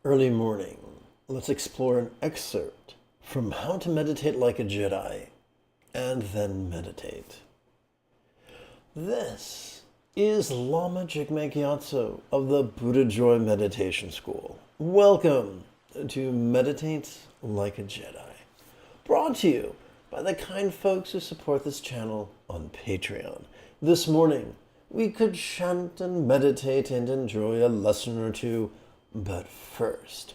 Early morning. Let's explore an excerpt from How to Meditate Like a Jedi and Then Meditate. This is Lama Jigme Gyatso of the Buddha Joy Meditation School. Welcome to Meditate Like a Jedi, brought to you by the kind folks who support this channel on Patreon. This morning, we could chant and meditate and enjoy a lesson or two, but first,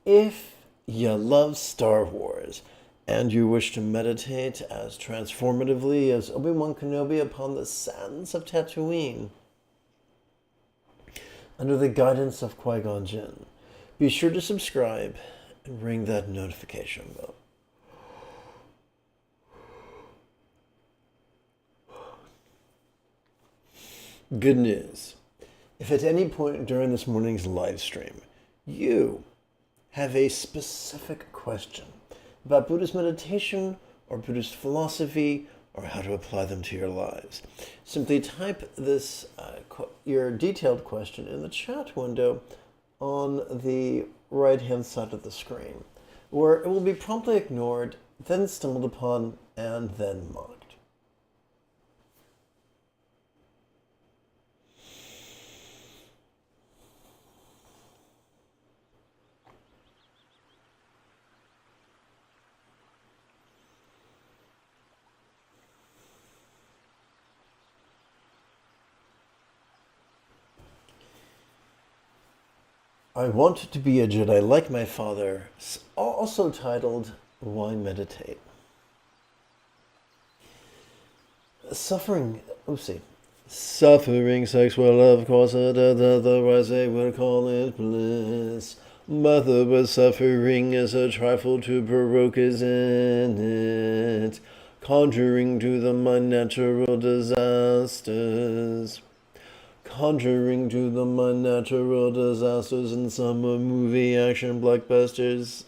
if you love Star Wars and you wish to meditate as transformatively as Obi-Wan Kenobi upon the sands of Tatooine, under the guidance of Qui-Gon Jinn, be sure to subscribe and ring that notification bell. Good news. If at any point during this morning's live stream you have a specific question about Buddhist meditation or Buddhist philosophy or how to apply them to your lives, simply type this your detailed question in the chat window on the right-hand side of the screen, where it will be promptly ignored, then stumbled upon, and then mocked. I Want to Be a Jedi Like My Father, also titled, Why Meditate? Suffering, sex will of course otherwise they would call it bliss. But the suffering is a trifle to provoke is in it, conjuring to the mind natural disasters. Conjuring to the mind natural disasters in summer movie action blockbusters.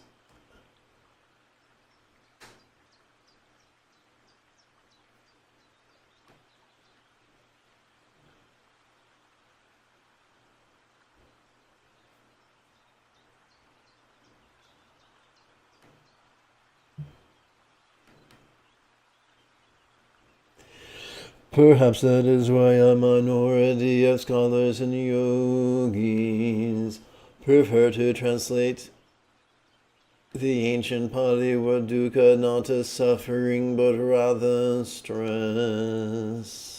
Perhaps that is why a minority of scholars and yogis prefer to translate the ancient Pali word dukkha not as suffering but rather stress.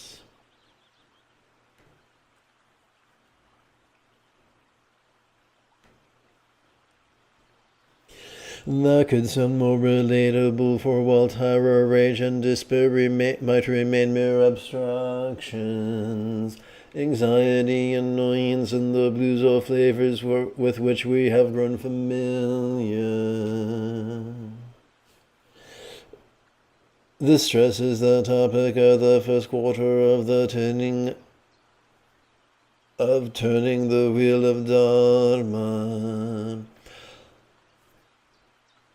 That could sound more relatable, for while terror, rage, and despair might remain mere abstractions, anxiety, annoyance, and the blues or flavors with which we have grown familiar. The stress is the topic of the first quarter of the turning the wheel of Dharma.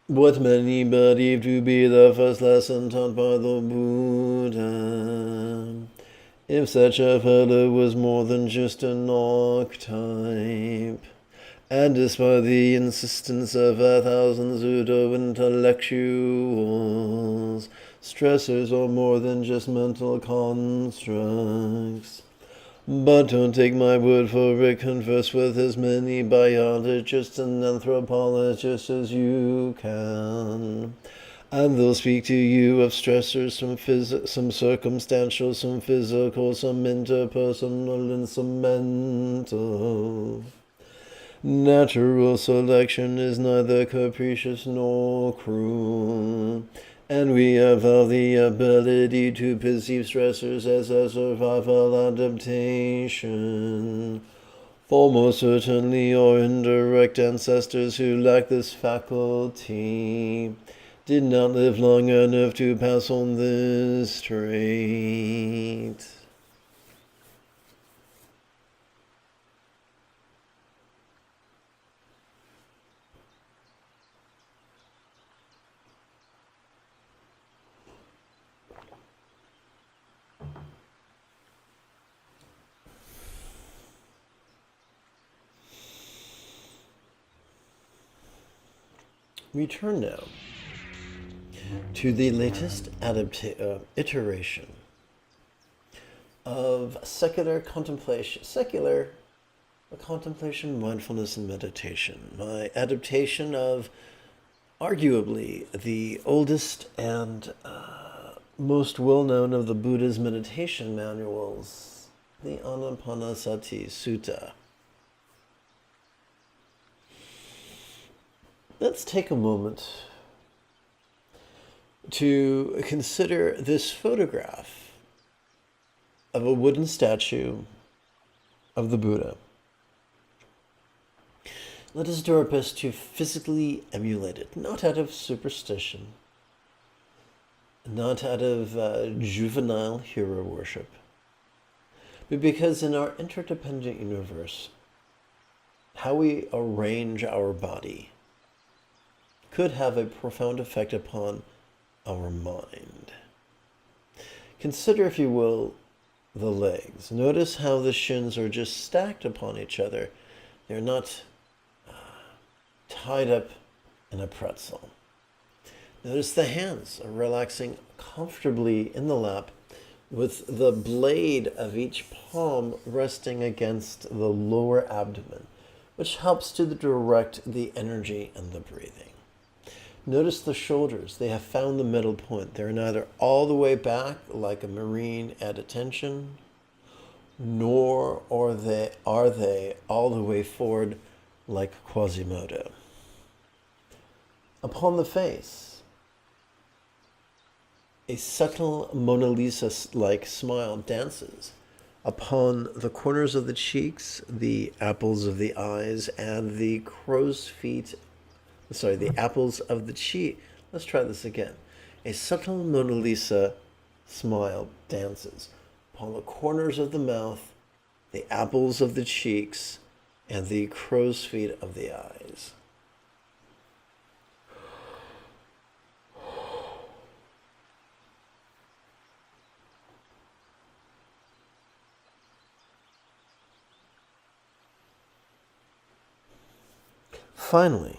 What many believe to be the first lesson taught by the Buddha. If such a fellow was more than just an archetype, and despite the insistence of 1,000 pseudo-intellectuals, stressors are more than just mental constructs. But don't take my word for it, converse with as many biologists and anthropologists as you can, and they'll speak to you of stressors, some circumstantial, some physical, some interpersonal, and some mental. Natural selection is neither capricious nor cruel, and we have all the ability to perceive stressors as a survival adaptation. For most certainly our indirect ancestors who lack this faculty did not live long enough to pass on this trait. We turn now to the latest iteration of contemplation, mindfulness, and meditation. My adaptation of arguably the oldest and most well-known of the Buddha's meditation manuals, the Anapanasati Sutta. Let's take a moment to consider this photograph of a wooden statue of the Buddha. Let us do our best to physically emulate it, not out of superstition, not out of juvenile hero worship, but because in our interdependent universe, how we arrange our body could have a profound effect upon our mind. Consider, if you will, the legs. Notice how the shins are just stacked upon each other. They're not tied up in a pretzel. Notice the hands are relaxing comfortably in the lap, with the blade of each palm resting against the lower abdomen, which helps to direct the energy and the breathing. Notice the shoulders. They have found the middle point. They're neither all the way back like a Marine at attention, nor are they all the way forward like Quasimodo. Upon the face, a subtle Mona Lisa-like smile dances upon the corners of the cheeks, the apples of the eyes, and the the apples of the cheek. Let's try this again. A subtle Mona Lisa smile dances upon the corners of the mouth, the apples of the cheeks, and the crow's feet of the eyes. Finally,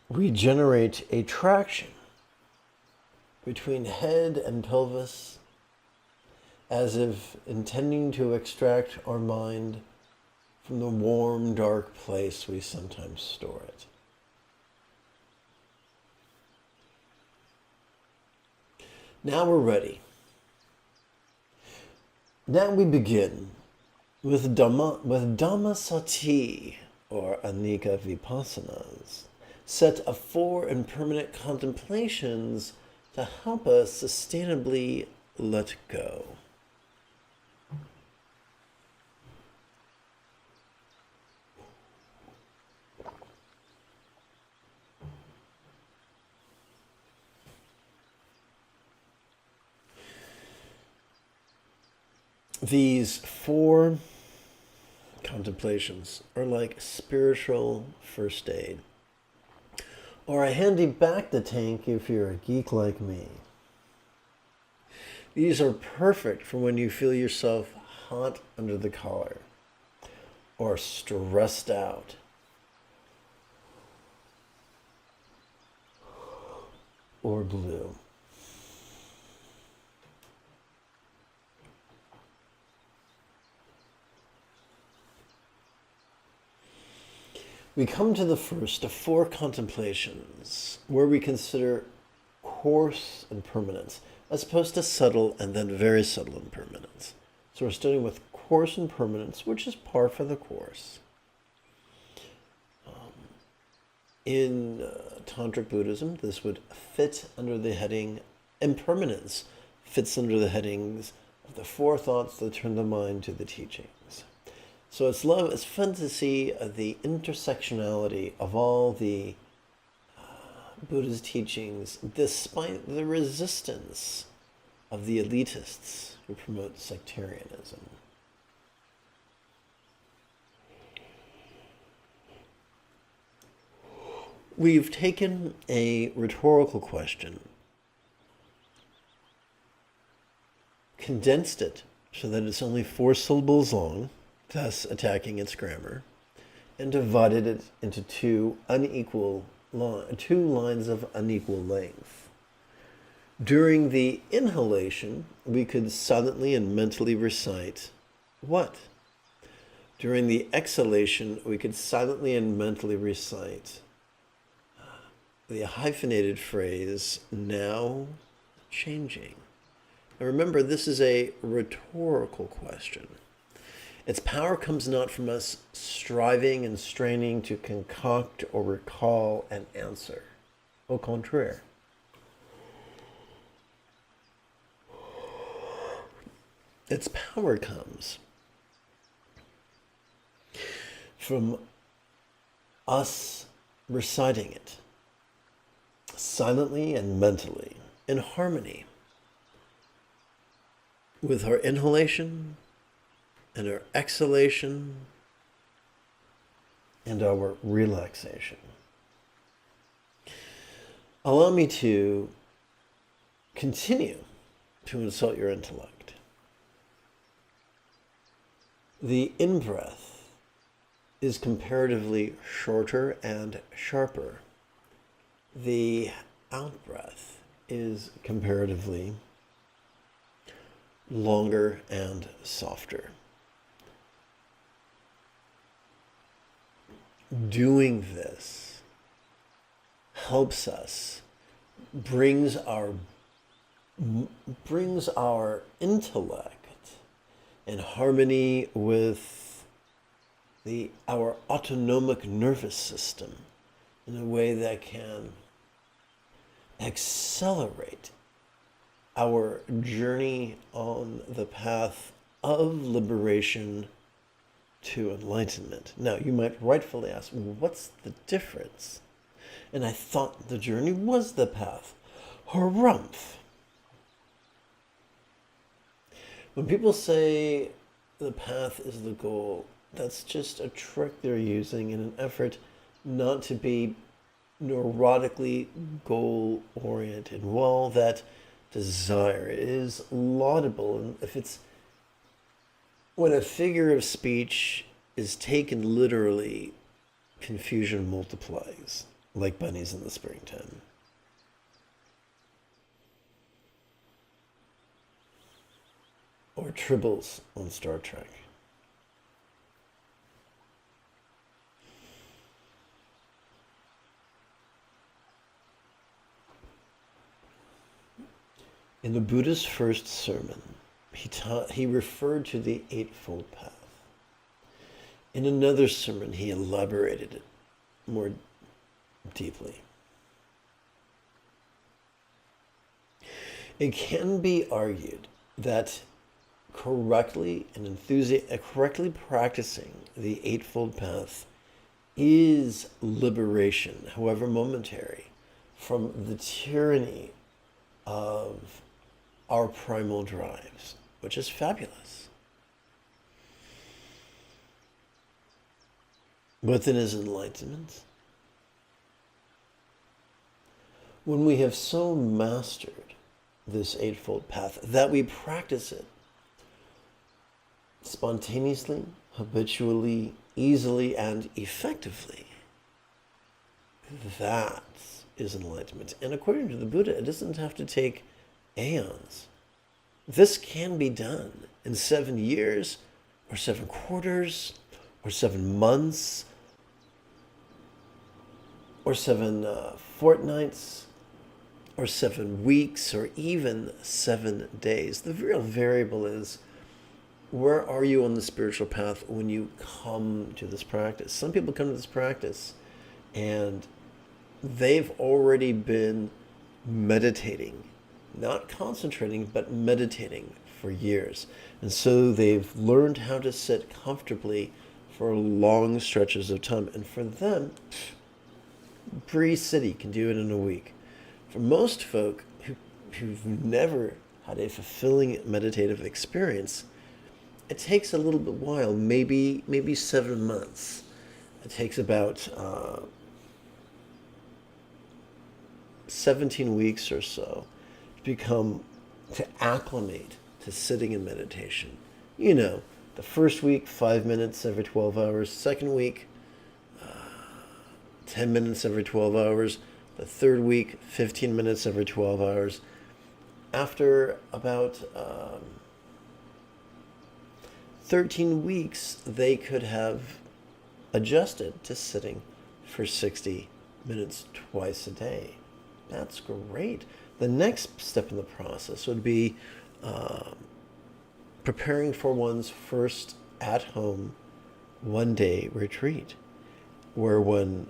we generate a traction between head and pelvis, as if intending to extract our mind from the warm, dark place we sometimes store it. Now we're ready. Now we begin with Dhammasati, or Anika Vipassanas, set of 4 impermanent contemplations to help us sustainably let go. These 4 contemplations are like spiritual first aid, or a handy back-to-tank if you're a geek like me. These are perfect for when you feel yourself hot under the collar, or stressed out, or blue. We come to the first of 4 contemplations, where we consider coarse impermanence, as opposed to subtle and then very subtle impermanence. So we're starting with coarse impermanence, which is par for the course. In Tantric Buddhism, this would fit under the heading impermanence, fits under the headings of the 4 thoughts that turn the mind to the teachings. So it's fun to see the intersectionality of all the Buddha's teachings, despite the resistance of the elitists who promote sectarianism. We've taken a rhetorical question, condensed it so that it's only 4 syllables long, thus attacking its grammar, and divided it into two lines of unequal length. During the inhalation, we could silently and mentally recite what? During the exhalation, we could silently and mentally recite the hyphenated phrase, now changing. Now remember, this is a rhetorical question. Its power comes not from us striving and straining to concoct or recall an answer. Au contraire. Its power comes from us reciting it silently and mentally in harmony with our inhalation and our exhalation and our relaxation. Allow me to continue to insult your intellect. The in-breath is comparatively shorter and sharper. The out-breath is comparatively longer and softer. Doing this helps us, brings our intellect in harmony with our autonomic nervous system in a way that can accelerate our journey on the path of liberation to enlightenment. Now, you might rightfully ask, well, what's the difference? And I thought the journey was the path. Harumph. When people say the path is the goal, that's just a trick they're using in an effort not to be neurotically goal-oriented. While that desire is laudable, and when a figure of speech is taken literally, confusion multiplies, like bunnies in the springtime. Or tribbles on Star Trek. In the Buddha's first sermon, he referred to the Eightfold Path. In another sermon, he elaborated it more deeply. It can be argued that correctly practicing the Eightfold Path is liberation, however momentary, from the tyranny of our primal drives, which is fabulous. But then is enlightenment. When we have so mastered this Eightfold Path that we practice it spontaneously, habitually, easily, and effectively, that is enlightenment. And according to the Buddha, it doesn't have to take aeons. This can be done in 7 years, or 7 quarters, or 7 months, or 7 fortnights, or 7 weeks, or even 7 days. The real variable is, where are you on the spiritual path when you come to this practice? Some people come to this practice and they've already been meditating, not concentrating, but meditating for years. And so they've learned how to sit comfortably for long stretches of time. And for them, Breeze City can do it in a week. For most folk who've never had a fulfilling meditative experience, it takes a little bit while, maybe 7 months. It takes about 17 weeks or so to acclimate to sitting in meditation. You know, the first week, 5 minutes every 12 hours. Second week, 10 minutes every 12 hours. The third week, 15 minutes every 12 hours. After about 13 weeks, they could have adjusted to sitting for 60 minutes twice a day. That's great. The next step in the process would be preparing for one's first at-home one-day retreat, where one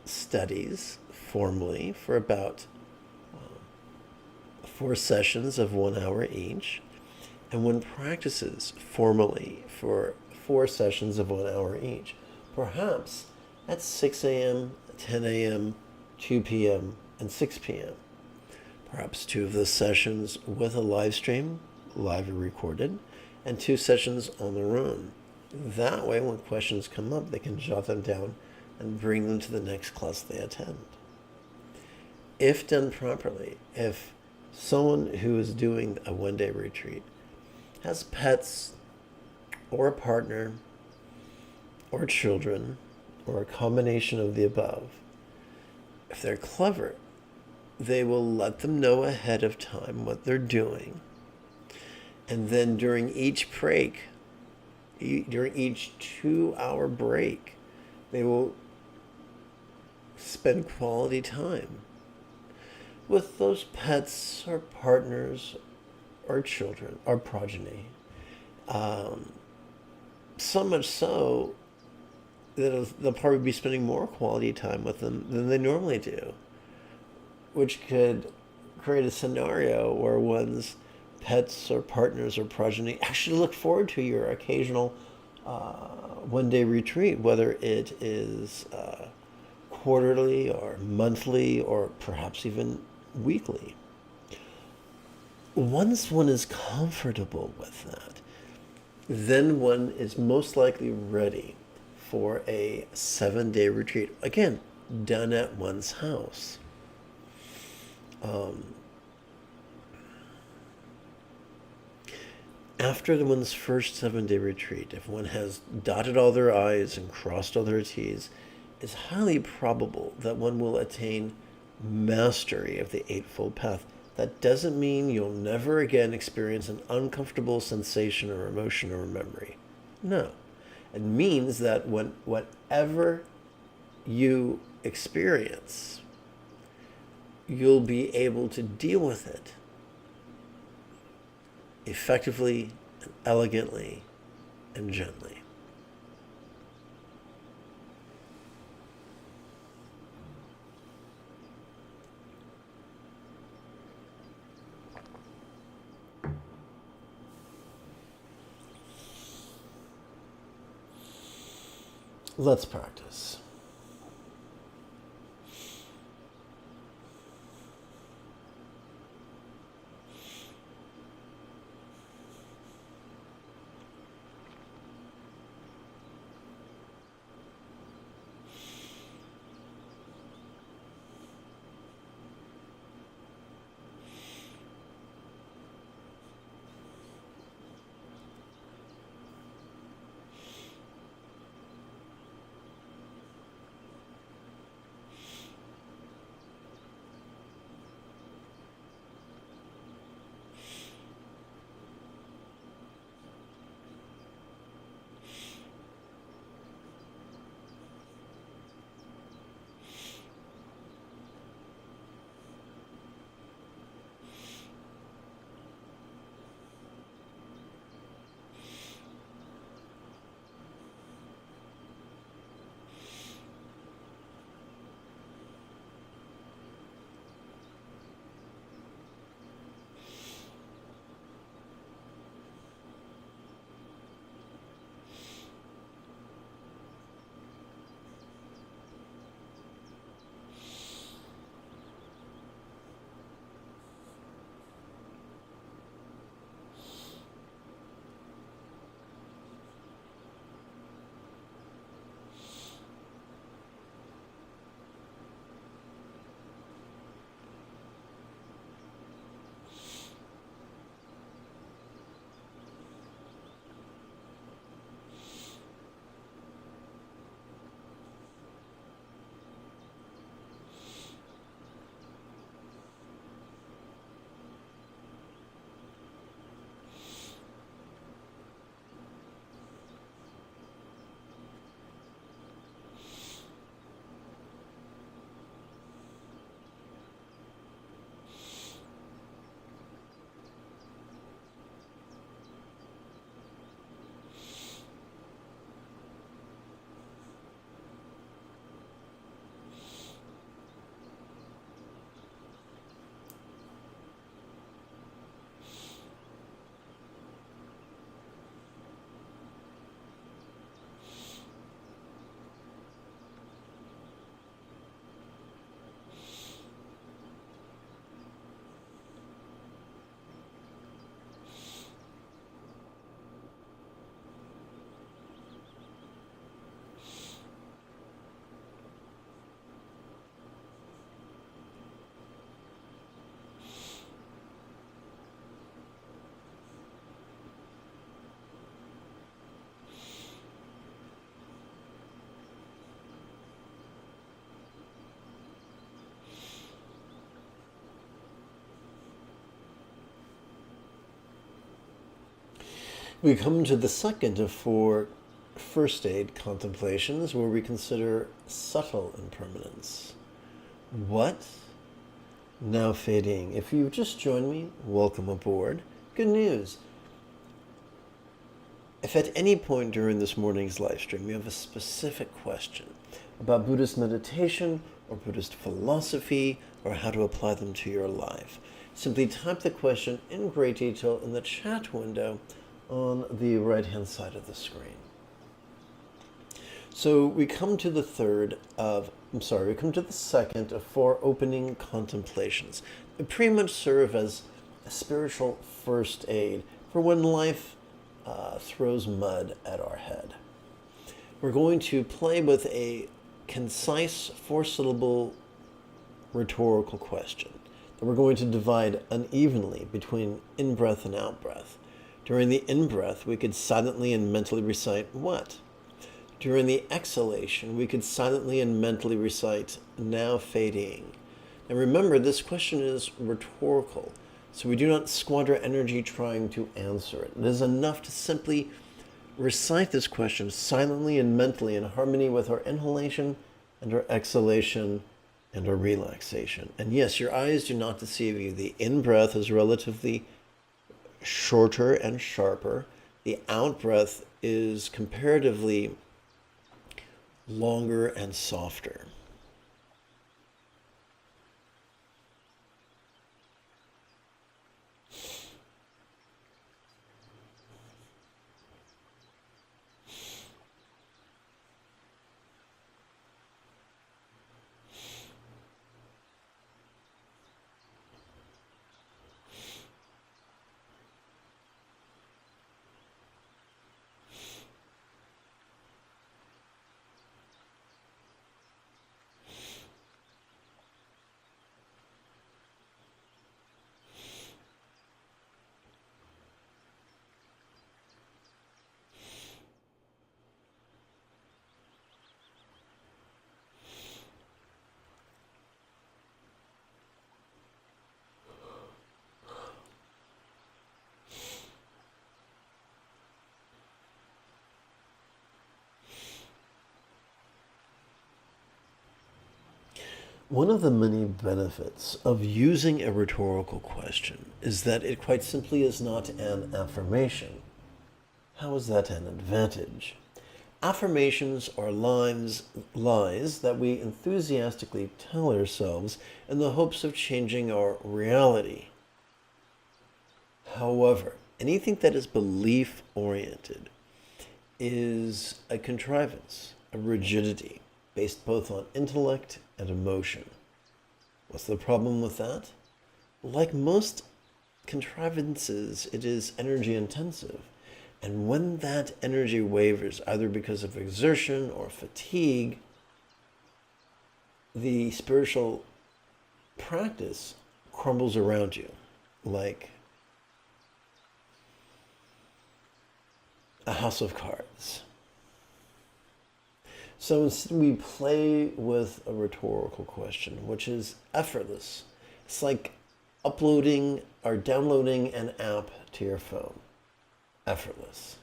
studies formally for about 4 sessions of 1 hour each, and one practices formally for 4 sessions of 1 hour each, perhaps at 6 a.m., 10 a.m., 2 p.m., and 6 p.m. Perhaps 2 of the sessions with a live stream, live or recorded, and 2 sessions on their own. That way, when questions come up, they can jot them down and bring them to the next class they attend. If done properly, if someone who is doing a one-day retreat has pets or a partner or children or a combination of the above, if they're clever, they will let them know ahead of time what they're doing. And then during each break, during each 2-hour break, they will spend quality time with those pets or partners or children or progeny. So much so that they'll probably be spending more quality time with them than they normally do, which could create a scenario where one's pets or partners or progeny actually look forward to your occasional one-day retreat, whether it is quarterly or monthly or perhaps even weekly. Once one is comfortable with that, then one is most likely ready for a 7-day retreat. Again, done at one's house. After one's first 7-day retreat, if one has dotted all their I's and crossed all their T's, it's highly probable that one will attain mastery of the Eightfold Path. That doesn't mean you'll never again experience an uncomfortable sensation or emotion or memory. No. It means that whatever you experience, you'll be able to deal with it effectively and elegantly and gently. Let's practice. We come to the second of four first aid contemplations where we consider subtle impermanence. What? Now fading. If you've just joined me, welcome aboard. Good news. If at any point during this morning's live stream you have a specific question about Buddhist meditation or Buddhist philosophy or how to apply them to your life, simply type the question in great detail in the chat window on the right-hand side of the screen. So we come to the second of four opening contemplations. They pretty much serve as a spiritual first aid for when life throws mud at our head. We're going to play with a concise four-syllable rhetorical question that we're going to divide unevenly between in-breath and out-breath. During the in-breath, we could silently and mentally recite what? During the exhalation, we could silently and mentally recite now fading. And remember, this question is rhetorical, so we do not squander energy trying to answer it. It is enough to simply recite this question silently and mentally in harmony with our inhalation and our exhalation and our relaxation. And yes, your eyes do not deceive you. The in-breath is relatively shorter and sharper. The out-breath is comparatively longer and softer. One of the many benefits of using a rhetorical question is that it quite simply is not an affirmation. How is that an advantage? Affirmations are lies that we enthusiastically tell ourselves in the hopes of changing our reality. However, anything that is belief-oriented is a contrivance, a rigidity, based both on intellect and emotion. What's the problem with that? Like most contrivances, it is energy intensive. And when that energy wavers, either because of exertion or fatigue, the spiritual practice crumbles around you like a house of cards. So instead we play with a rhetorical question, which is effortless. It's like uploading or downloading an app to your phone. Effortless.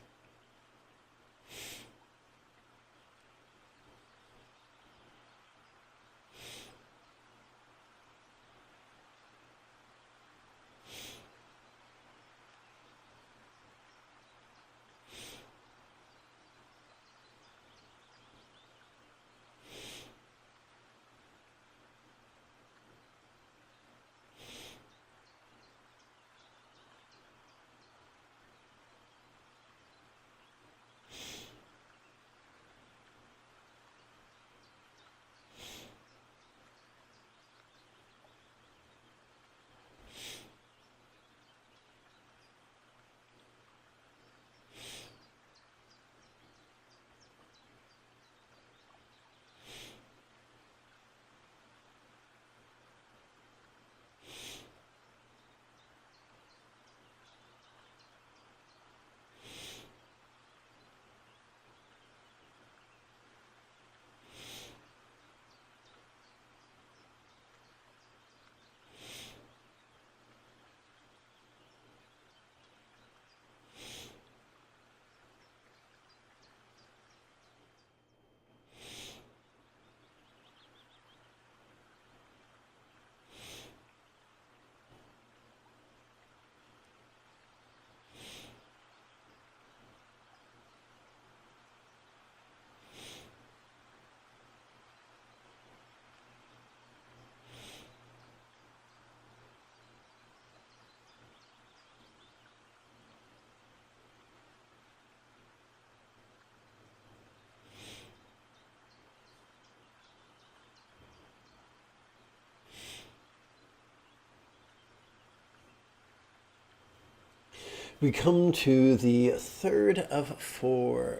We come to the third of 4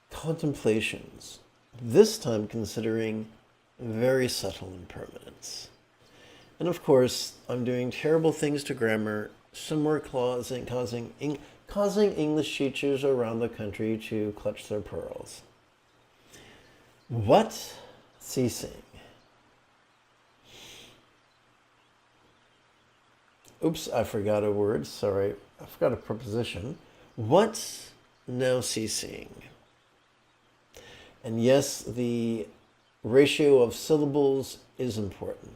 contemplations, this time considering very subtle impermanence. And of course, I'm doing terrible things to grammar, somewhere causing English teachers around the country to clutch their pearls. What ceasing? Oops, I forgot a word. Sorry, I forgot a preposition. What now ceasing? And yes, the ratio of syllables is important.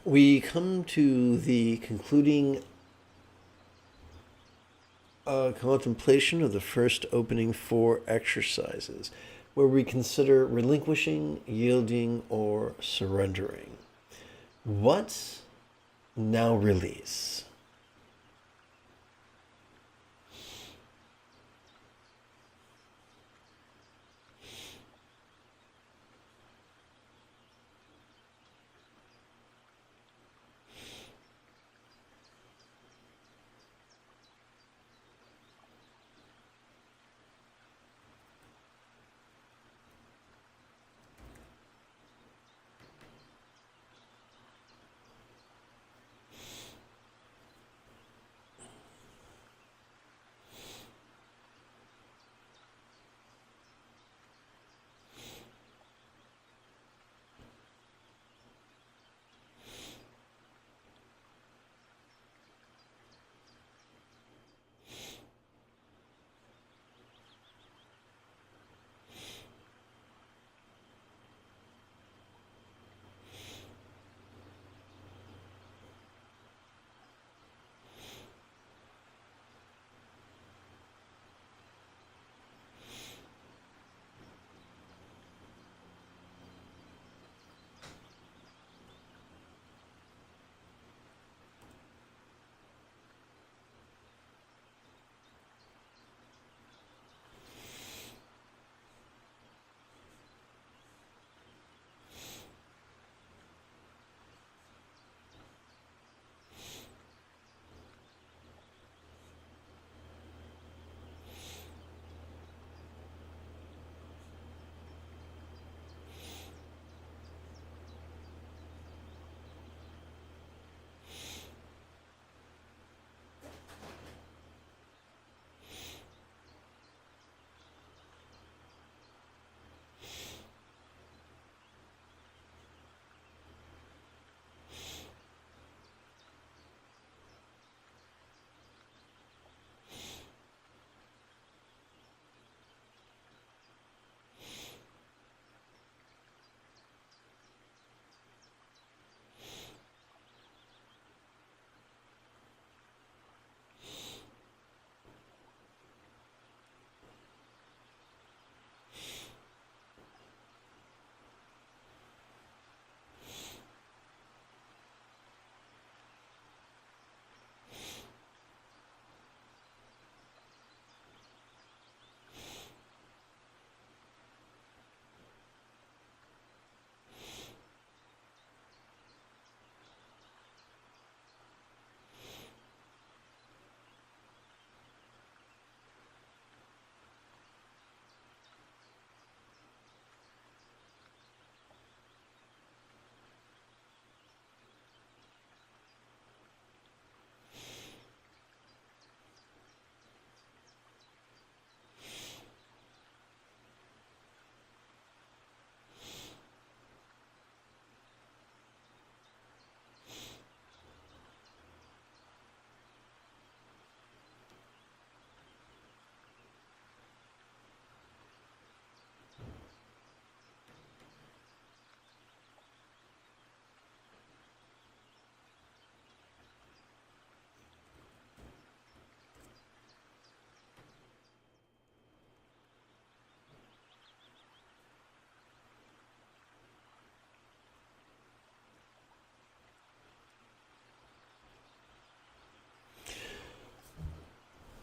We come to the concluding contemplation of the first opening 4 exercises, where we consider relinquishing, yielding, or surrendering. What now release?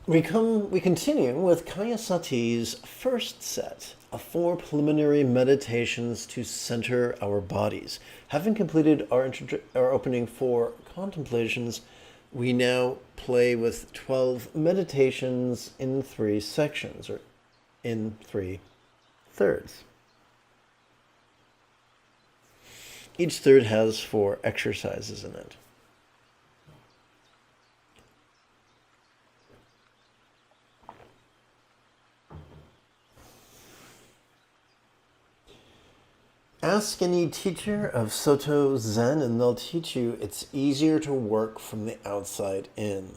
We continue with Kayasati's first set of 4 preliminary meditations to center our bodies. Having completed our opening 4 contemplations, we now play with 12 meditations in 3 sections, or in 3 thirds. Each third has 4 exercises in it. Ask any teacher of Soto Zen and they'll teach you it's easier to work from the outside in,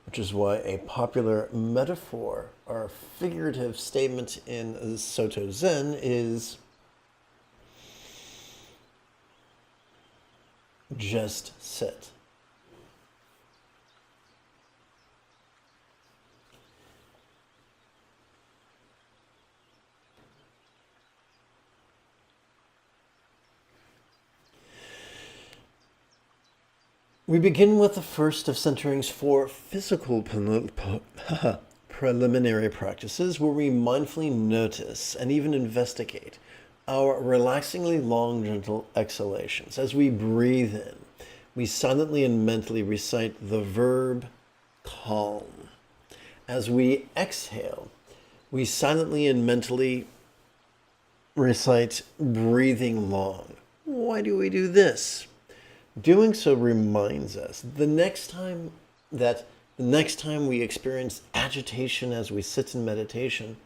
which is why a popular metaphor or figurative statement in Soto Zen is just sit. We begin with the first of centerings for physical preliminary practices where we mindfully notice and even investigate our relaxingly long, gentle exhalations. As we breathe in, we silently and mentally recite the verb calm. As we exhale, we silently and mentally recite breathing long. Why do we do this? Doing so reminds us the next time we experience agitation as we sit in meditation,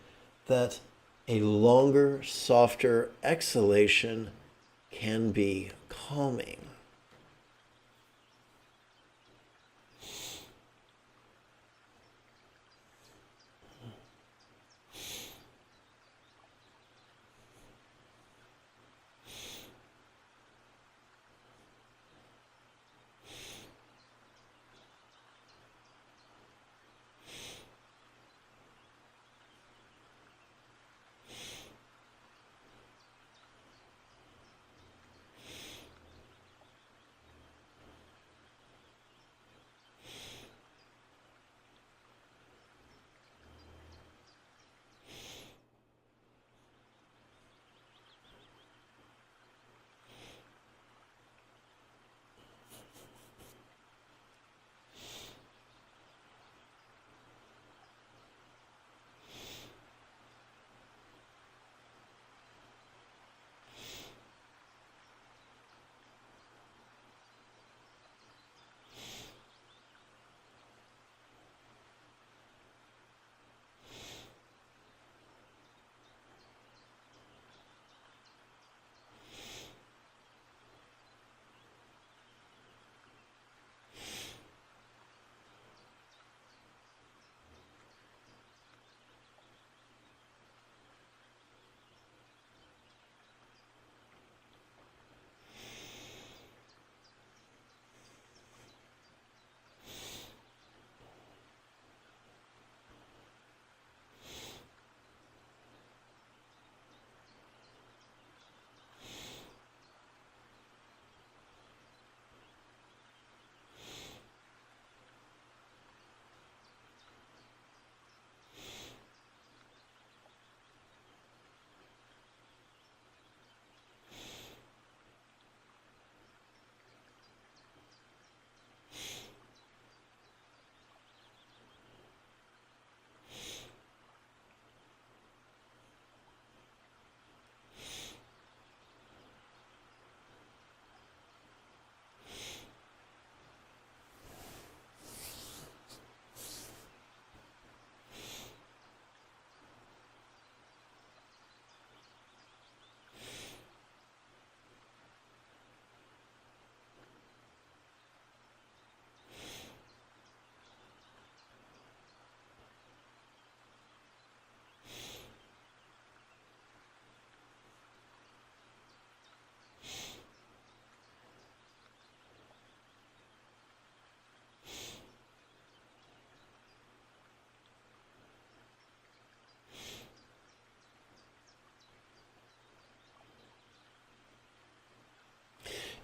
that a longer, softer exhalation can be calming.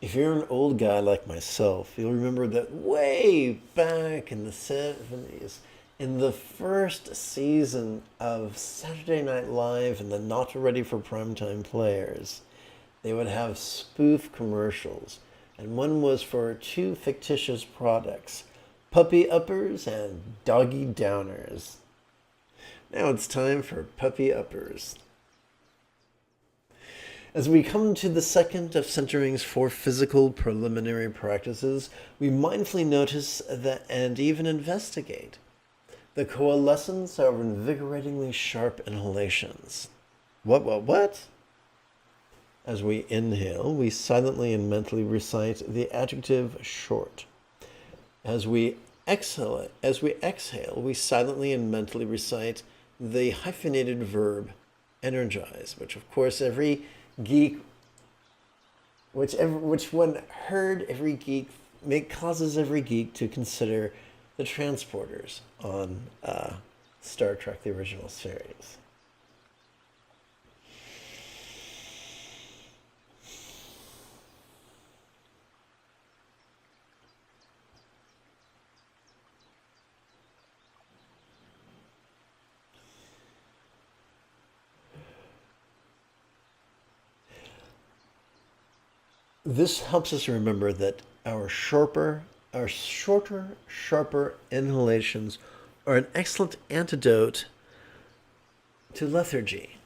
If you're an old guy like myself, you'll remember that way back in the 70s, In the first season of Saturday Night Live and the Not Ready for Primetime Players, they would have spoof commercials, and one was for two fictitious products, Puppy Uppers and Doggy Downers. Now it's time for Puppy Uppers. As we come to the second of Centering's 4 physical preliminary practices, we mindfully notice and even investigate the coalescence of invigoratingly sharp inhalations. What? As we inhale, we silently and mentally recite the adjective short. As we exhale, we silently and mentally recite the hyphenated verb energize, which of course every geek, which one heard every geek, causes every geek to consider the transporters on Star Trek, the original series. This helps us remember that our shorter, sharper inhalations are an excellent antidote to lethargy,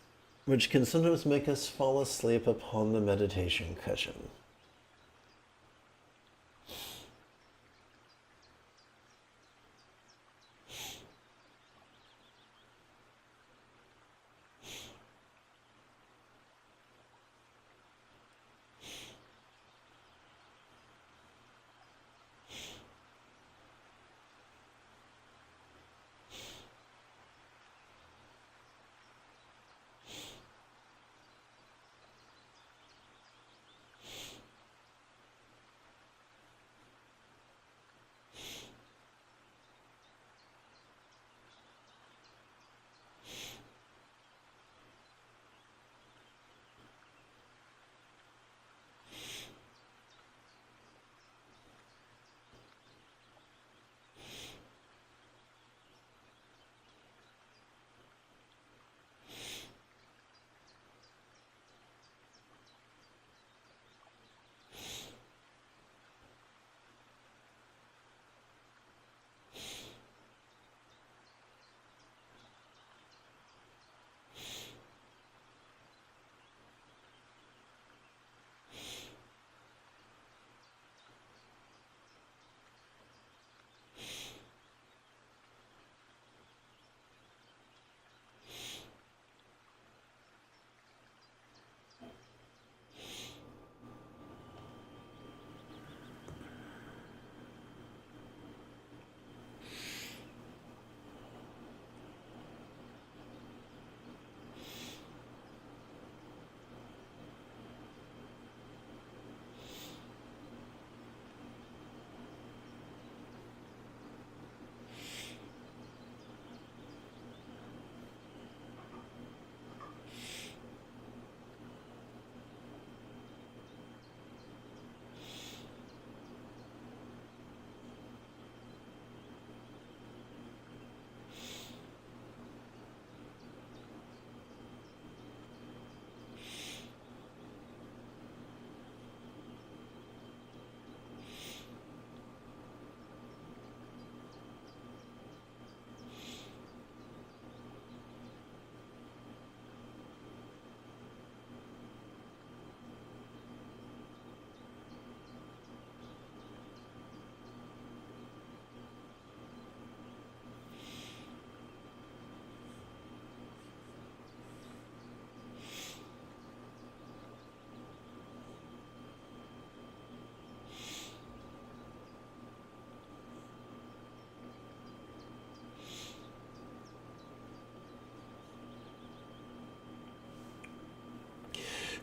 which can sometimes make us fall asleep upon the meditation cushion.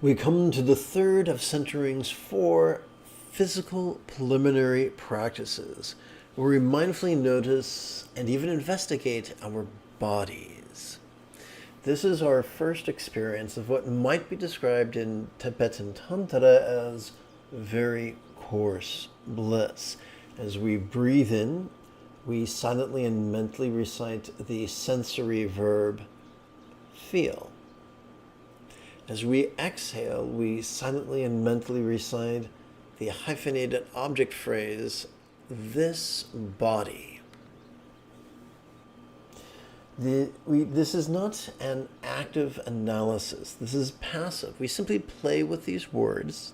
We come to the third of Centering's 4 physical preliminary practices, where we mindfully notice and even investigate our bodies. This is our first experience of what might be described in Tibetan Tantra as very coarse bliss, as we breathe in we silently and mentally recite the sensory verb feel. As we exhale, we silently and mentally recite the hyphenated object phrase, this body. This is not an active analysis. This is passive. We simply play with these words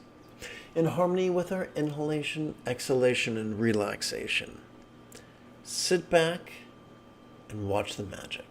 in harmony with our inhalation, exhalation, and relaxation. Sit back and watch the magic.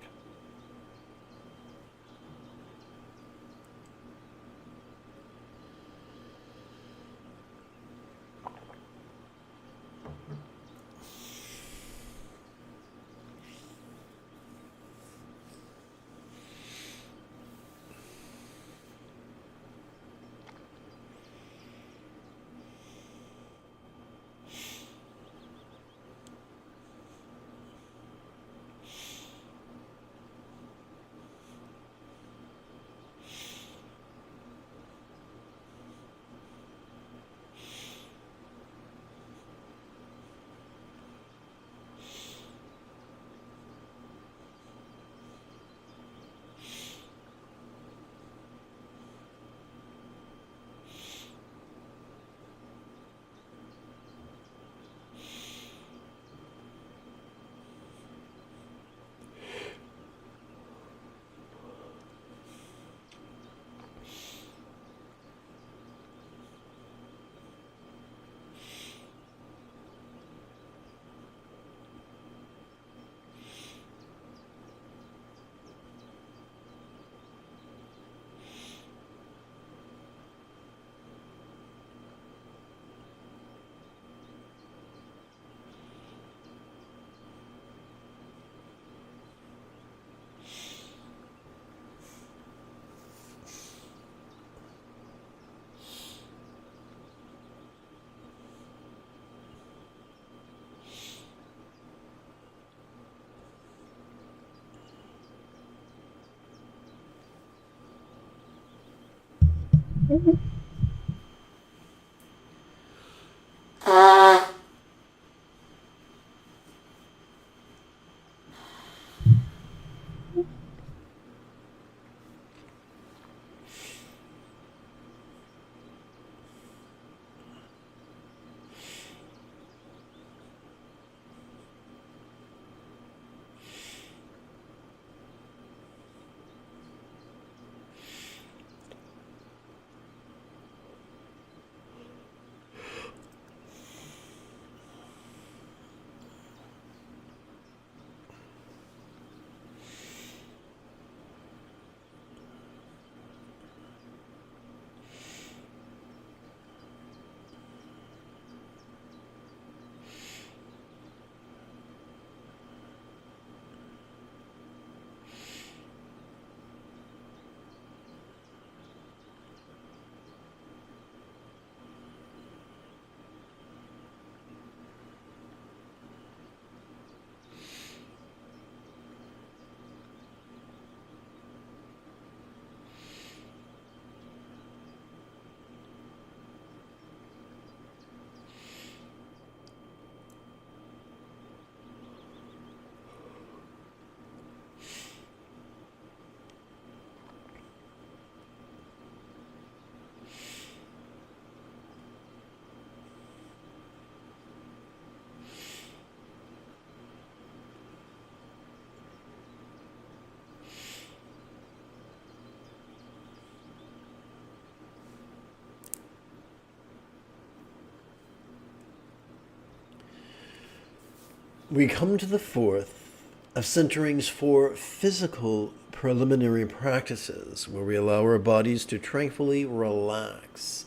We come to the fourth of centering's four physical preliminary practices, where we allow our bodies to tranquilly relax,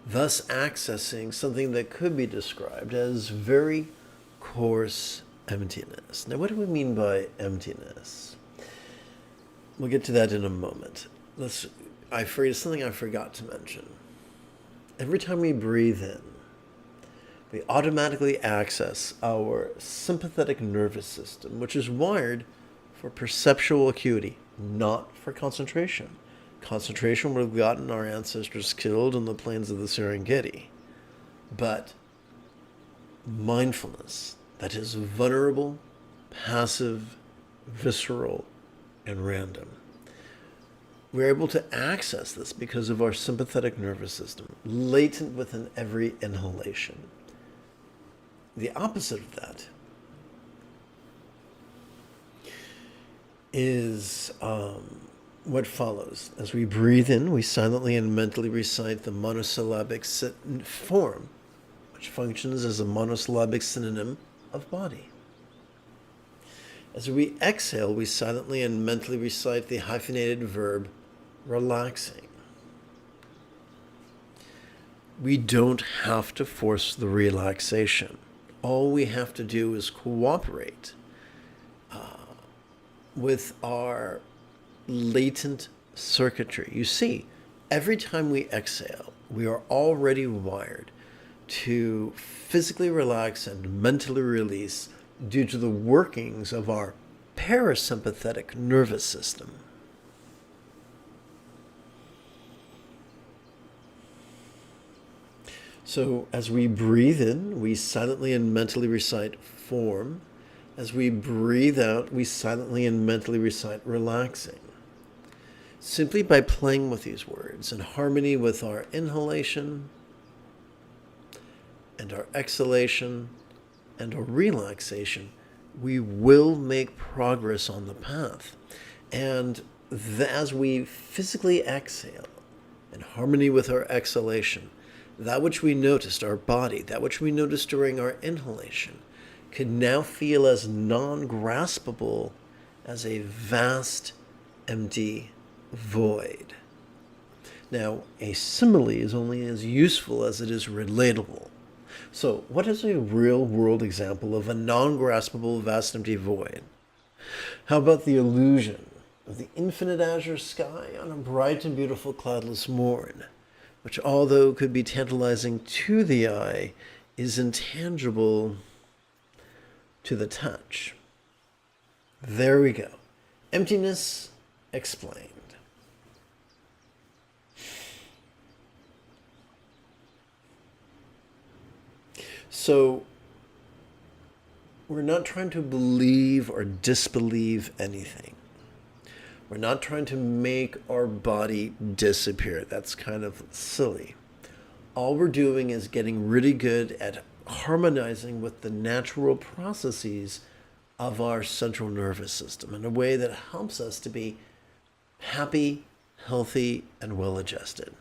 thus accessing something that could be described as very coarse emptiness. Now, what do we mean by emptiness? We'll get to that in a moment. Something I forgot to mention. Every time we breathe in, we automatically access our sympathetic nervous system, which is wired for perceptual acuity, not for concentration. Concentration would have gotten our ancestors killed on the plains of the Serengeti. But mindfulness, that is vulnerable, passive, visceral, and random. We're able to access this because of our sympathetic nervous system, latent within every inhalation. The opposite of that is what follows. As we breathe in, we silently and mentally recite the monosyllabic form, which functions as a monosyllabic synonym of body. As we exhale, we silently and mentally recite the hyphenated verb relaxing. We don't have to force the relaxation. All we have to do is cooperate with our latent circuitry. You see, every time we exhale, we are already wired to physically relax and mentally release due to the workings of our parasympathetic nervous system. So as we breathe in, we silently and mentally recite form. As we breathe out, we silently and mentally recite relaxing. Simply by playing with these words in harmony with our inhalation and our exhalation and our relaxation, we will make progress on the path. And as we physically exhale in harmony with our exhalation, that which we noticed, our body, that which we noticed during our inhalation, can now feel as non-graspable as a vast, empty void. Now, a simile is only as useful as it is relatable. So, what is a real-world example of a non-graspable, vast, empty void? How about the illusion of the infinite azure sky on a bright and beautiful cloudless morn, which, although could be tantalizing to the eye, is intangible to the touch? There we go. Emptiness explained. So, we're not trying to believe or disbelieve anything. We're not trying to make our body disappear. That's kind of silly. All we're doing is getting really good at harmonizing with the natural processes of our central nervous system in a way that helps us to be happy, healthy, and well-adjusted.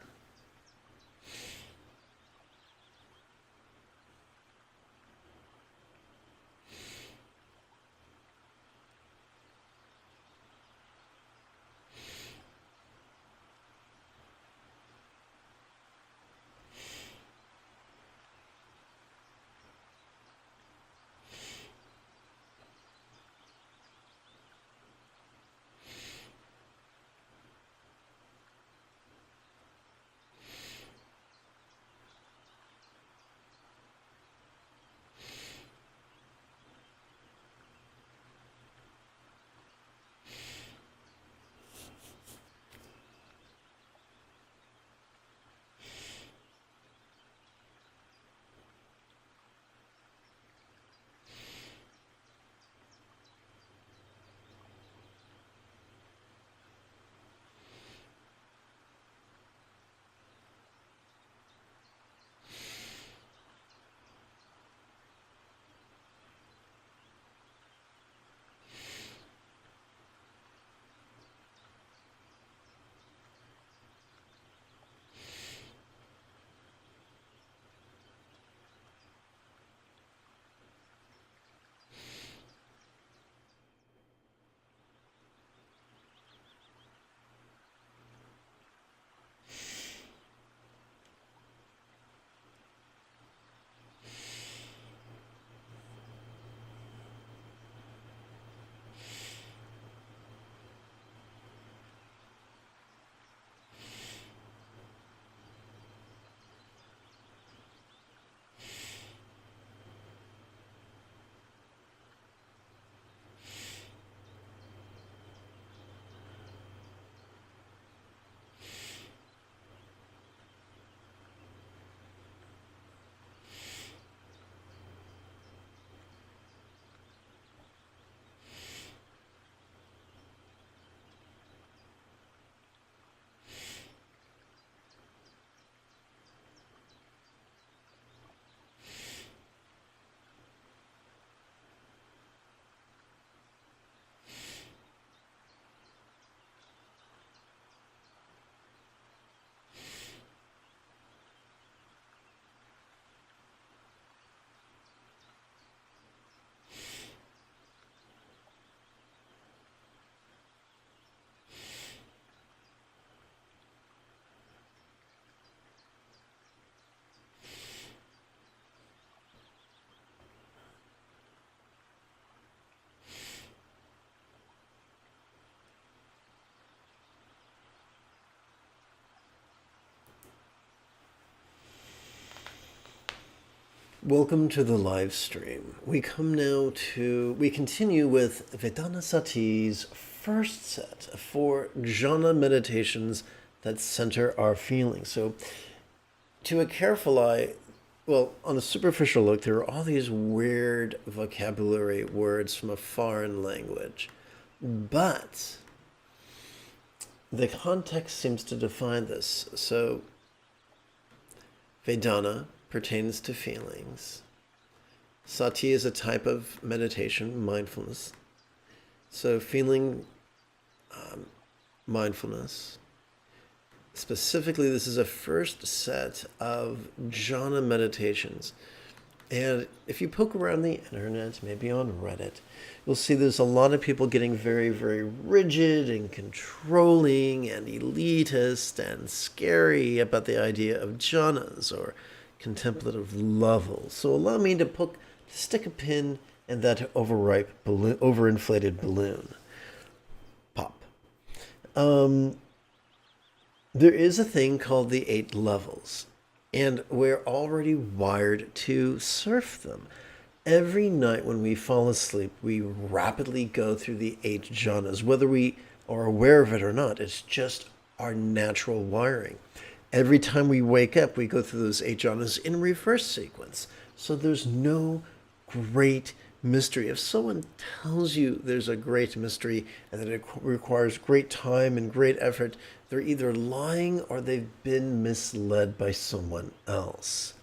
Welcome to the live stream. We continue with Vedana Sati's first set of 4 jhana meditations that center our feelings. So, to a careful eye, well, on a superficial look, there are all these weird vocabulary words from a foreign language. But the context seems to define this. So, Vedana pertains to feelings. Sati is a type of meditation, mindfulness. So feeling mindfulness. Specifically, this is a first set of jhana meditations. And if you poke around the internet, maybe on Reddit, you'll see there's a lot of people getting very, very rigid and controlling and elitist and scary about the idea of jhanas or contemplative levels. So allow me to stick a pin in that overinflated balloon. Pop. There is a thing called the 8 levels. And we're already wired to surf them. Every night when we fall asleep, we rapidly go through the 8 jhanas. Whether we are aware of it or not, it's just our natural wiring. Every time we wake up, we go through those 8 jhanas in reverse sequence. So there's no great mystery. If someone tells you there's a great mystery and that it requires great time and great effort, they're either lying or they've been misled by someone else.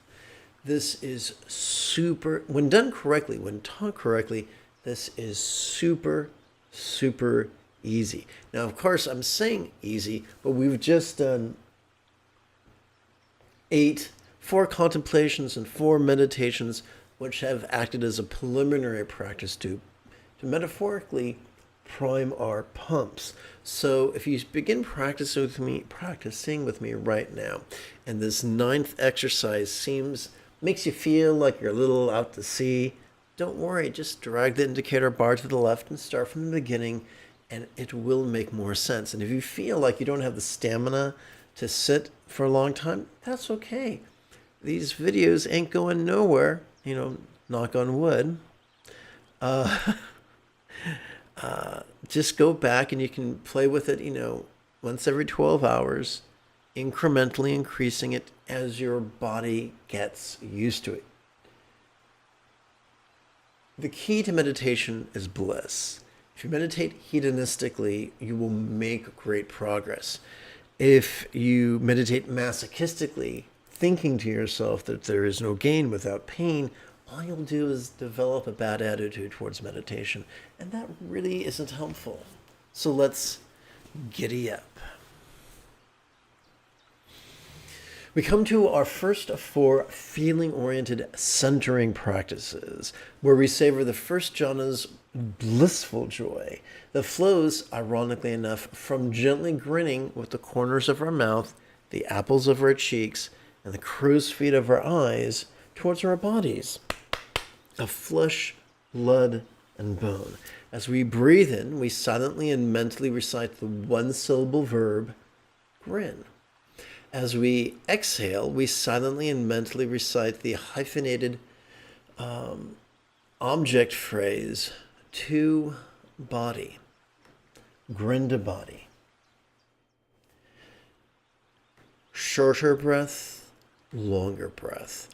This is super, when done correctly, when taught correctly, this is super, super easy. Now, of course, I'm saying easy, but we've just done 4 contemplations and 4 meditations, which have acted as a preliminary practice to metaphorically prime our pumps. So if you begin practicing with me right now, and this 9th exercise makes you feel like you're a little out to sea, don't worry, just drag the indicator bar to the left and start from the beginning, and it will make more sense. And if you feel like you don't have the stamina to sit for a long time, that's okay. These videos ain't going nowhere, knock on wood. Just go back and you can play with it, once every 12 hours, incrementally increasing it as your body gets used to it. The key to meditation is bliss. If you meditate hedonistically, you will make great progress. If you meditate masochistically, thinking to yourself that there is no gain without pain, all you'll do is develop a bad attitude towards meditation, and that really isn't helpful. So let's giddy up. We come to our first of 4 feeling-oriented centering practices, where we savor the first jhana's blissful joy that flows, ironically enough, from gently grinning with the corners of our mouth, the apples of our cheeks, and the crow's feet of our eyes towards our bodies of flesh, blood, and bone. As we breathe in, we silently and mentally recite the 1-syllable verb, grin. As we exhale, we silently and mentally recite the hyphenated object phrase, to body, grin to body. Shorter breath, longer breath.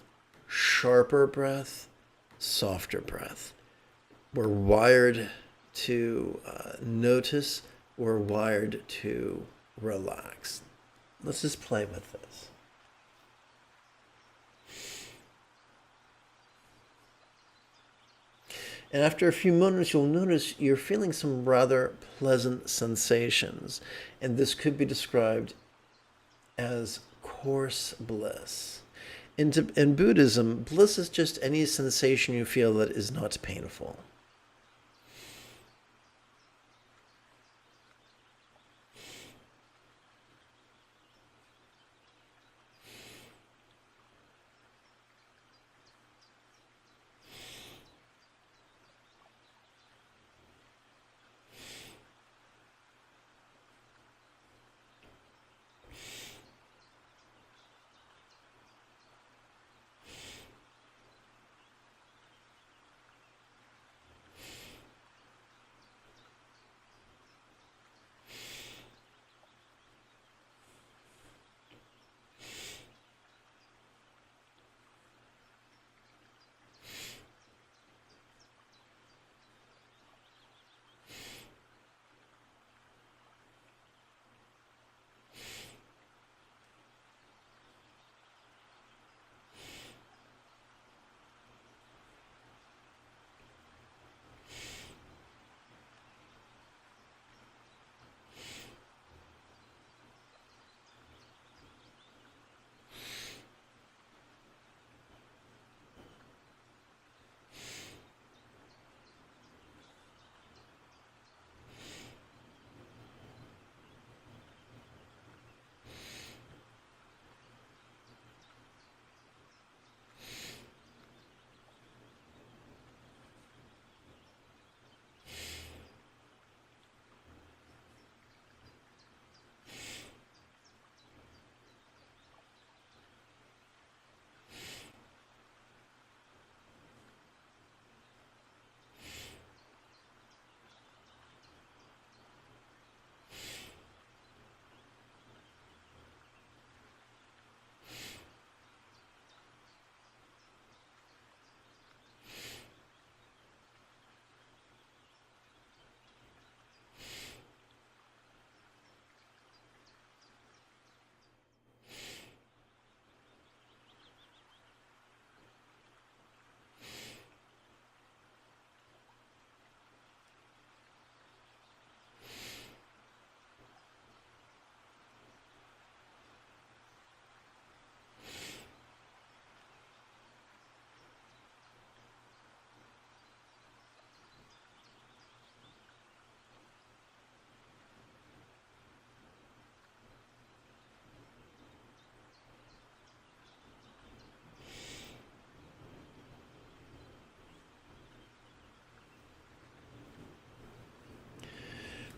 Sharper breath, softer breath. We're wired to notice. We're wired to relax. Let's just play with this. And after a few moments, you'll notice you're feeling some rather pleasant sensations. And this could be described as coarse bliss. In Buddhism, bliss is just any sensation you feel that is not painful.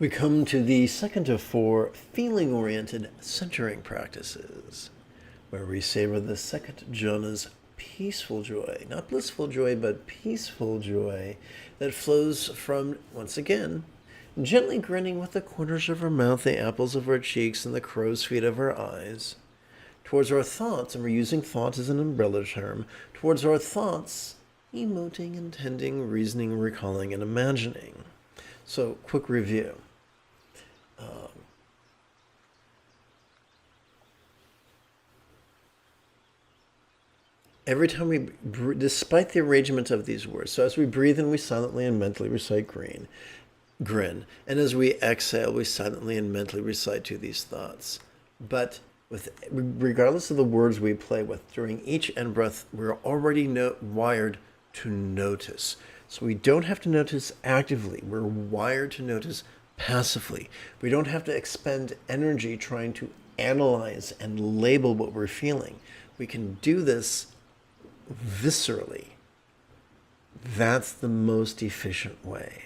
We come to the second of 4 feeling-oriented centering practices, where we savor the second jhana's peaceful joy, not blissful joy, but peaceful joy that flows from, once again, gently grinning with the corners of our mouth, the apples of our cheeks, and the crow's feet of our eyes, towards our thoughts, and we're using thoughts as an umbrella term, towards our thoughts, emoting, intending, reasoning, recalling, and imagining. So, quick review. Every time we, despite the arrangement of these words, so as we breathe in, we silently and mentally recite grin. And as we exhale, we silently and mentally recite to these thoughts. But regardless of the words we play with, during each in-breath, we're already wired to notice. So we don't have to notice actively. We're wired to notice passively. We don't have to expend energy trying to analyze and label what we're feeling. We can do this viscerally. That's the most efficient way.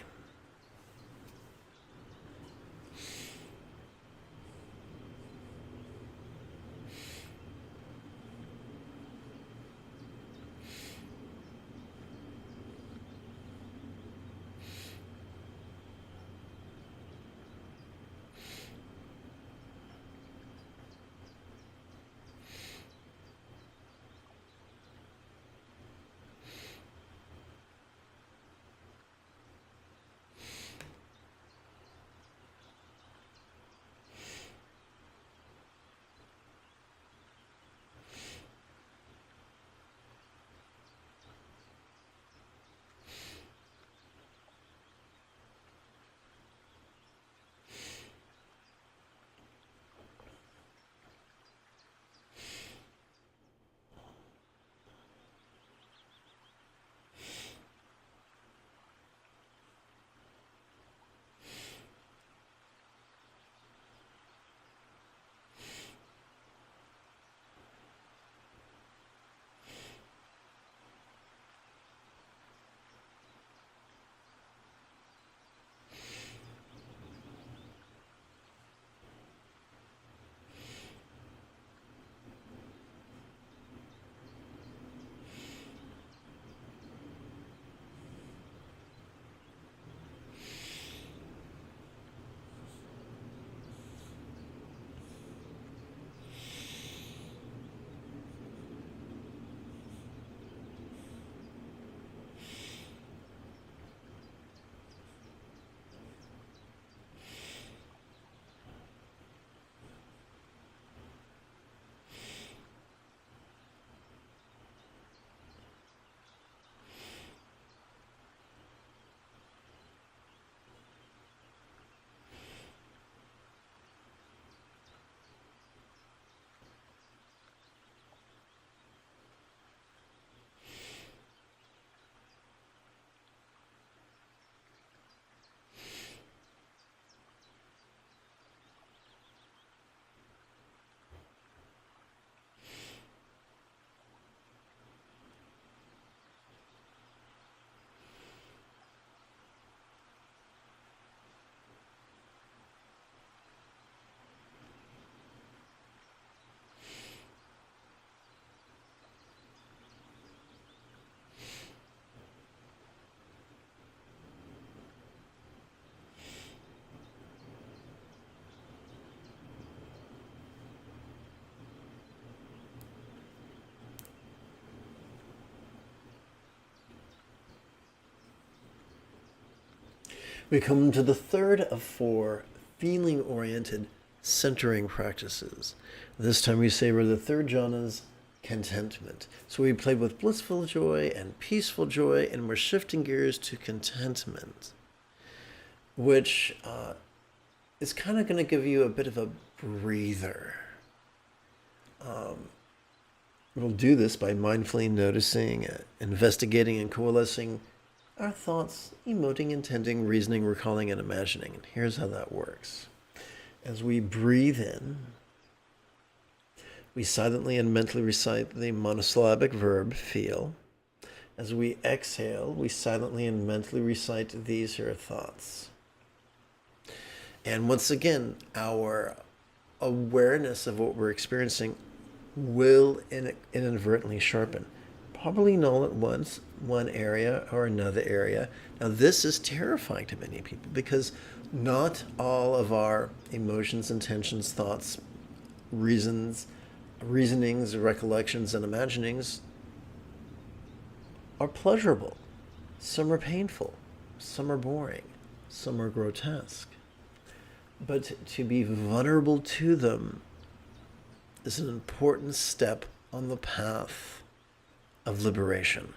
We come to the third of 4 feeling-oriented centering practices. This time we savor the third jhana's contentment. So we played with blissful joy and peaceful joy, and we're shifting gears to contentment, which is kind of going to give you a bit of a breather. We'll do this by mindfully noticing, investigating, and coalescing our thoughts, emoting, intending, reasoning, recalling, and imagining. And here's how that works. As we breathe in, we silently and mentally recite the monosyllabic verb, feel. As we exhale, we silently and mentally recite these here thoughts. And once again, our awareness of what we're experiencing will inadvertently sharpen. Probably not at once, one area or another area. Now, this is terrifying to many people because not all of our emotions, intentions, thoughts, reasonings, recollections, and imaginings are pleasurable. Some are painful, some are boring, some are grotesque. But to be vulnerable to them is an important step on the path of liberation.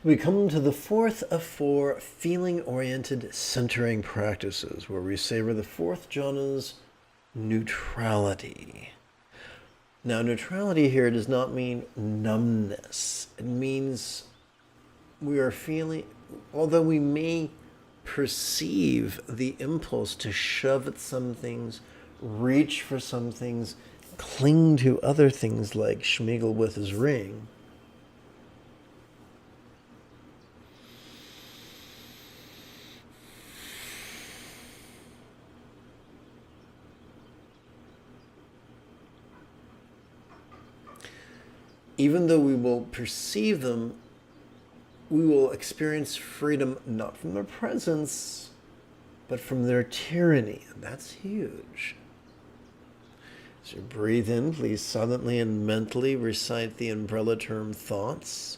We come to the fourth of 4 feeling-oriented centering practices, where we savor the fourth jhana's neutrality. Now, neutrality here does not mean numbness. It means we are feeling, although we may perceive the impulse to shove at some things, reach for some things, cling to other things like Schmiegel with his ring, even though we will perceive them we will experience freedom not from their presence, but from their tyranny. And that's huge. As you breathe in, please silently and mentally recite the umbrella term thoughts.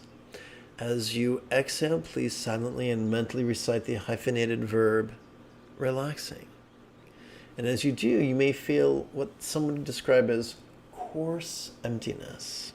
As you exhale, please silently and mentally recite the hyphenated verb relaxing. And as you do, you may feel what someone would describe as coarse emptiness.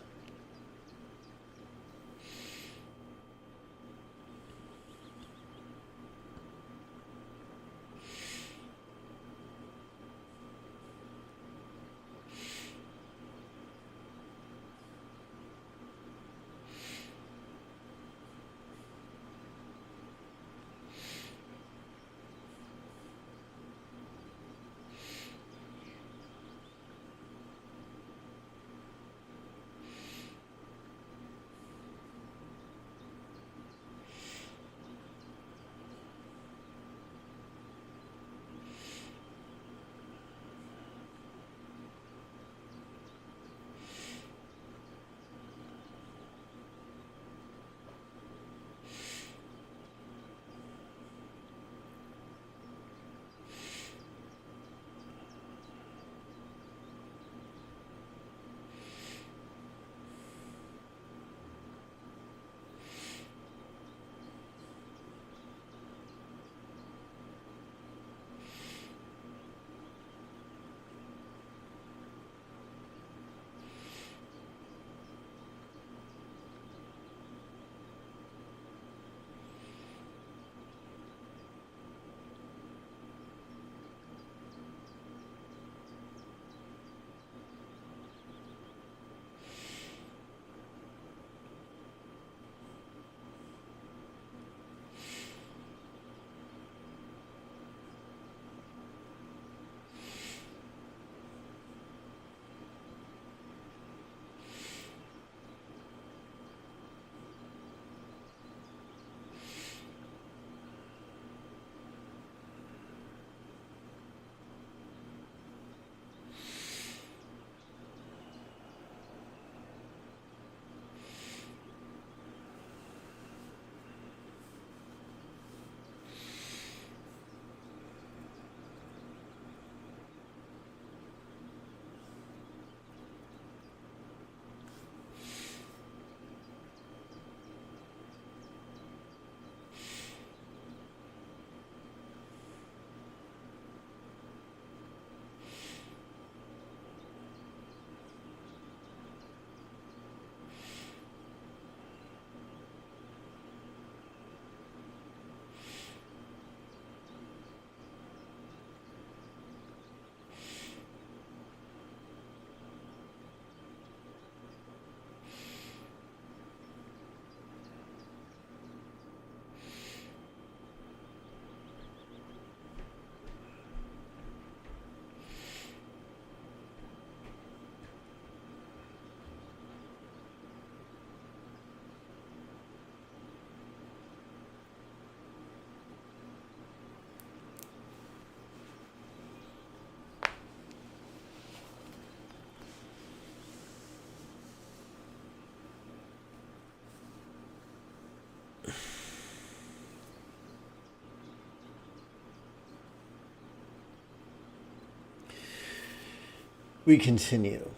We continue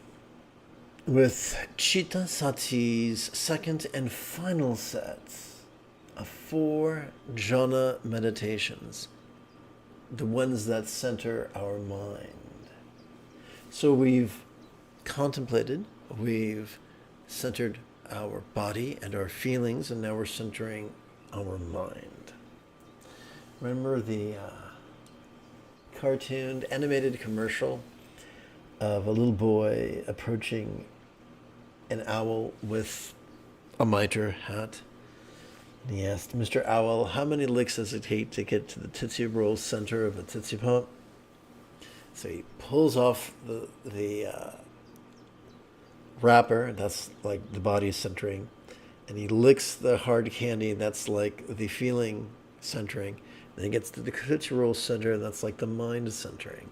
with Chitta Sati's second and final set of 4 jhana meditations, the ones that center our mind. So we've contemplated, we've centered our body and our feelings, and now we're centering our mind. Remember the cartooned animated commercial of a little boy approaching an owl with a mitre hat? And he asked, "Mr. Owl, how many licks does it take to get to the Tootsie Roll center of a Tootsie Pop?" So he pulls off the wrapper, that's like the body centering, and he licks the hard candy, that's like the feeling centering. Then he gets to the Tootsie Roll center, and that's like the mind centering.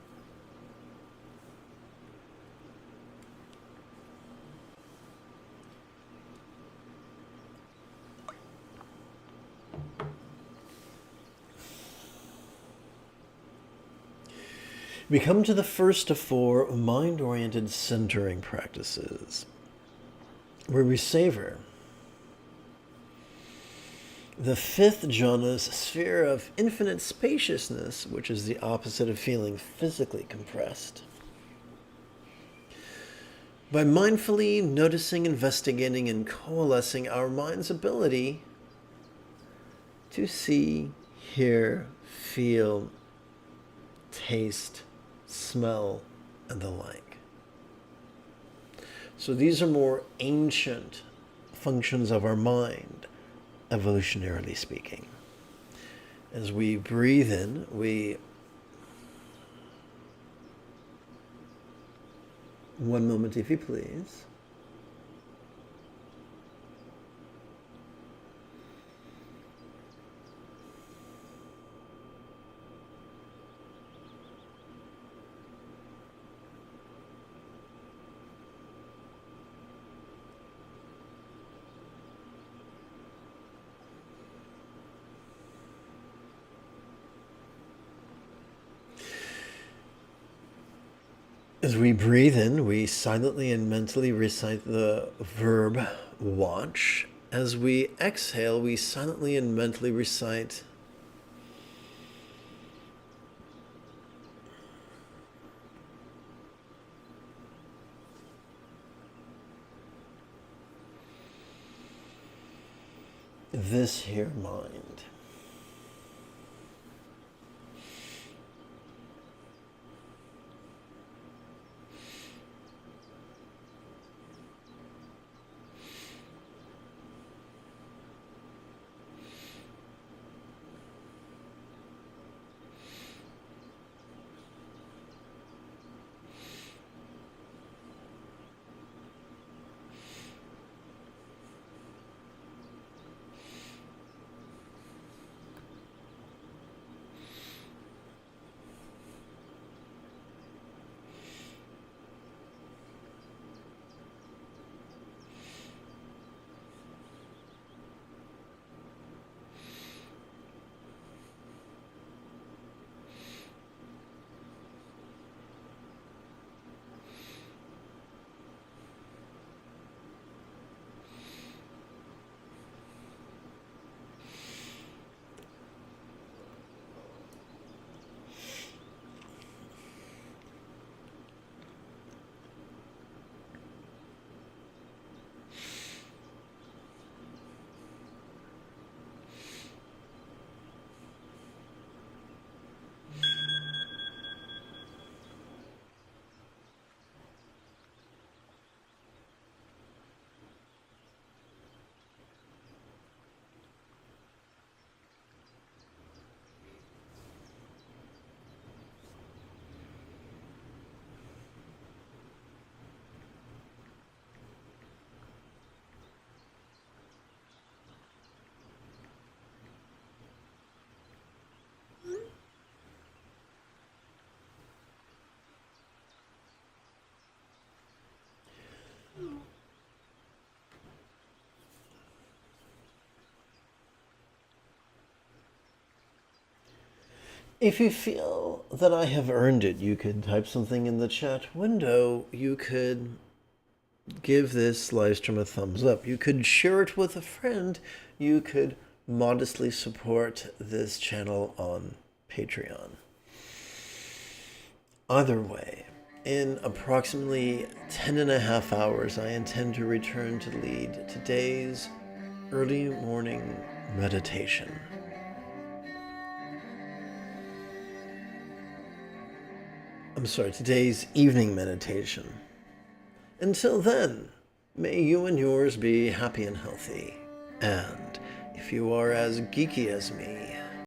We come to the first of 4 mind-oriented centering practices, where we savor the 5th jhana's sphere of infinite spaciousness, which is the opposite of feeling physically compressed. By mindfully noticing, investigating, and coalescing our mind's ability to see, hear, feel, taste, smell, and the like. So these are more ancient functions of our mind, evolutionarily speaking. As we breathe in, one moment if you please. As we breathe in, we silently and mentally recite the verb watch. As we exhale, we silently and mentally recite this here mind. If you feel that I have earned it, you could type something in the chat window. You could give this live stream a thumbs up. You could share it with a friend. You could modestly support this channel on Patreon. Either way, in approximately 10.5 hours, I intend to return to lead today's early morning meditation. Today's evening meditation. Until then, may you and yours be happy and healthy. And if you are as geeky as me,